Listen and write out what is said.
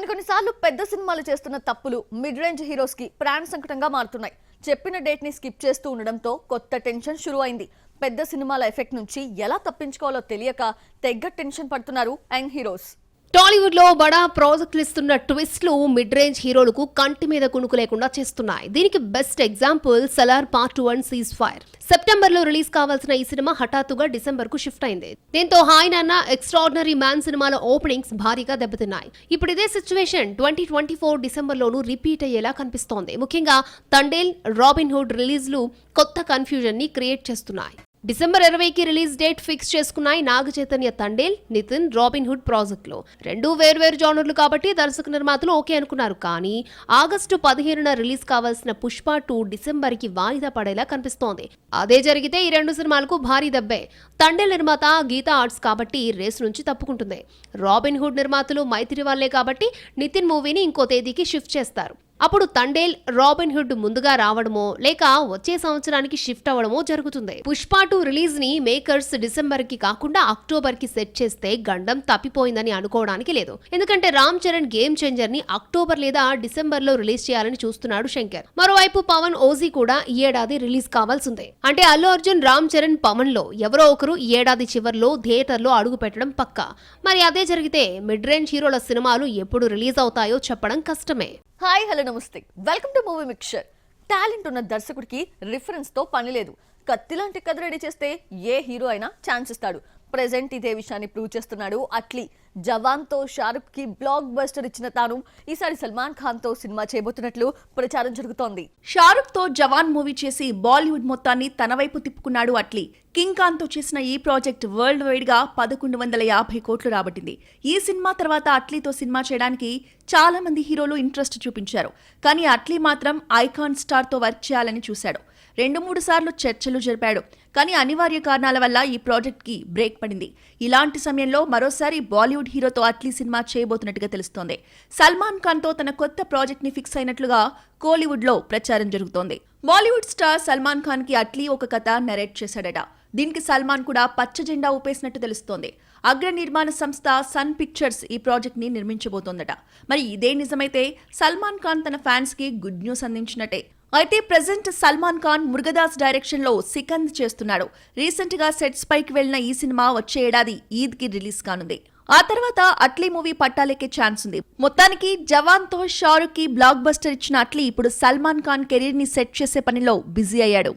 కొన్నిసార్లు పెద్ద సినిమాలు చేస్తున్న తప్పులు మిడ్ రేంజ్ హీరోస్ కి ప్రాణ సంకటంగా మారుతున్నాయి. చెప్పిన డేట్ ని స్కిప్ చేస్తూ ఉండడంతో కొత్త టెన్షన్ షురూ అయింది. పెద్ద సినిమాల ఎఫెక్ట్ నుంచి ఎలా తప్పించుకోవాలో తెలియక తెగ టెన్షన్ పడుతున్నారు యంగ్ హీరోస్. టాలీవుడ్ లో బడా ప్రాజెక్టులు ఇస్తున్న ట్విస్ట్లు మిడ్ రేంజ్ హీరోలకు కంటి మీద కునుకు లేకుండా చేస్తున్నాయి. దీనికి best example Salaar part 1 cease fire. September లో రిలీజ్ కావాల్సిన ఈ సినిమా హఠాత్తుగా డిసెంబర్ కు షిఫ్ట్ అయింది. దీంతో హాయ్ నాన్న, ఎక్స్ట్రాడినరీ మ్యాన్ సినిమాల ఓపెనింగ్స్ భారీగా దెబ్బతిన్నాయి. ఇప్పుడు ఇదే సిచ్యువేషన్ 2024 డిసెంబర్ లోనూ రిపీట్ అయ్యేలా కనిపిస్తోంది. ముఖ్యంగా తండేల్, రాబిన్ హుడ్ రిలీజ్లు కొత్త కన్ఫ్యూజన్ ని క్రియేట్ చేస్తున్నాయి. డిసెంబర్ 20కి రిలీజ్ డేట్ ఫిక్స్ చేసుకున్నాయి నాగ చైతన్య తండేల్, నితిన్, రాబిన్ హుడ్ ప్రాజెక్టులో. రెండూ వేర్వేరు జానర్లు కాబట్టి దర్శక నిర్మాతలు ఓకే అనుకున్నారు. కానీ ఆగస్టు 15న రిలీజ్ కావాల్సిన పుష్ప 2 డిసెంబర్కి వాయిదా పడేలా కనిపిస్తోంది. అదే జరిగితే ఈ రెండు సినిమాలకు భారీ దెబ్బే. తండేల్ నిర్మాత గీతా ఆర్ట్స్ కాబట్టి రేస్ నుంచి తప్పుకుంటుంది. రాబిన్ హుడ్ నిర్మాతలు మైత్రి వాళ్లే కాబట్టి నితిన్ మూవీని ఇంకో తేదీకి షిఫ్ట్ చేస్తారు. అప్పుడు తండేల్, రాబిన్ హుడ్ ముందుగా రావడమో లేక వచ్చే సంవత్సరానికి షిఫ్ట్ అవ్వడమో జరుగుతుంది. పుష్ప 2 రిలీజ్ ని మేకర్స్ డిసెంబర్ కి కాకుండా అక్టోబర్ కి సెట్ చేస్తే గండం తప్పిపోయిందని అనుకోవడానికి లేదు. ఎందుకంటే రామ్ చరణ్ గేమ్ చేంజర్ ని అక్టోబర్ లేదా డిసెంబర్ లో రిలీజ్ చేయాలని చూస్తున్నాడు శంకర్. మరోవైపు పవన్ ఓజీ కూడా ఈ ఏడాది రిలీజ్ కావాల్సిందే. అంటే అల్లు అర్జున్, రామ్ చరణ్, పవన్ లో ఎవరో ఒకరు ఈ ఏడాది చివర్లో థియేటర్ లో అడుగు పెట్టడం పక్కా. మరి అదే జరిగితే మిడ్ రేంజ్ హీరోల సినిమాలు ఎప్పుడు రిలీజ్ అవుతాయో చెప్పడం కష్టమే. హాయ్, హలో, నమస్తే, welcome to movie mixture. Talent ఉన్న దర్శకుడికి రిఫరెన్స్ తో పని లేదు. కత్తిలాంటి కథ రెడీ చేస్తే ఏ హీరో అయినా ఛాన్స్ ఇస్తాడు. ప్రెజెంట్ ఇదే విషయాన్ని ప్రూవ్ చేస్తున్నాడు అట్లీ. జవాన్ తో షారుఖ్ కి బ్లాక్ బస్టర్ ఇచ్చిన తాను ఈసారి సల్మాన్ ఖాన్ తో సినిమా చేయబోతున్నట్లు ప్రచారం జరుగుతోంది. షారుఖ్ తో జవాన్ మూవీ చేసి బాలీవుడ్ మొత్తాన్ని తన వైపు తిప్పుకున్నాడు అట్లీ. కింగ్ ఖాన్ తో చేసిన ఈ ప్రాజెక్ట్ వరల్డ్ వైడ్ గా 1150 కోట్లు రాబట్టింది. ఈ సినిమా తర్వాత అట్లీతో సినిమా చేయడానికి చాలా మంది హీరోలు ఇంట్రెస్ట్ చూపించారు. కానీ అట్లీ మాత్రం ఐకాన్ స్టార్ తో వర్క్ చేయాలని చూశాడు. 2-3 సార్లు చర్చలు జరిపాడు. కానీ అనివార్య కారణాల వల్ల ఈ ప్రాజెక్ట్ కి బ్రేక్ పడింది. ఇలాంటి సమయంలో మరోసారి బాలీవుడ్ హీరోతో అట్లీ సినిమా చేయబోతున్నట్టుగా తెలుస్తోంది. సల్మాన్ ఖాన్ తో తన కొత్త ప్రాజెక్ట్ ని ఫిక్స్ అయినట్లుగా కోలీవుడ్ లో ప్రచారం జరుగుతోంది. బాలీవుడ్ స్టార్ సల్మాన్ ఖాన్ కి అట్లీ ఒక కథ నెరేట్ చేశాడట. దీనికి సల్మాన్ కూడా పచ్చ జెండా ఊపేసినట్టు తెలుస్తోంది. అగ్ర నిర్మాణ సంస్థ సన్ పిక్చర్స్ ఈ ప్రాజెక్ట్ ని నిర్మించబోతోందట. మరి ఇదే నిజమైతే సల్మాన్ ఖాన్ తన ఫ్యాన్స్ కి గుడ్ న్యూస్ అందించినట్టే. అయితే ప్రెజెంట్ సల్మాన్ ఖాన్ మురుగదాస్ డైరెక్షన్ లో సికంద్ చేస్తున్నాడు. రీసెంట్ గా సెట్స్ పైకి వెళ్లిన ఈ సినిమా వచ్చే ఏడాది ఈద్ కి రిలీజ్ కానుంది. ఆ తర్వాత అట్లీ మూవీ పట్టాలెక్కే ఛాన్స్ ఉంది. మొత్తానికి జవాన్ తో షారుఖ్ కి బ్లాక్ బస్టర్ ఇచ్చిన అట్లీ ఇప్పుడు సల్మాన్ ఖాన్ కెరీర్ ని సెట్ చేసే పనిలో బిజీ అయ్యాడు.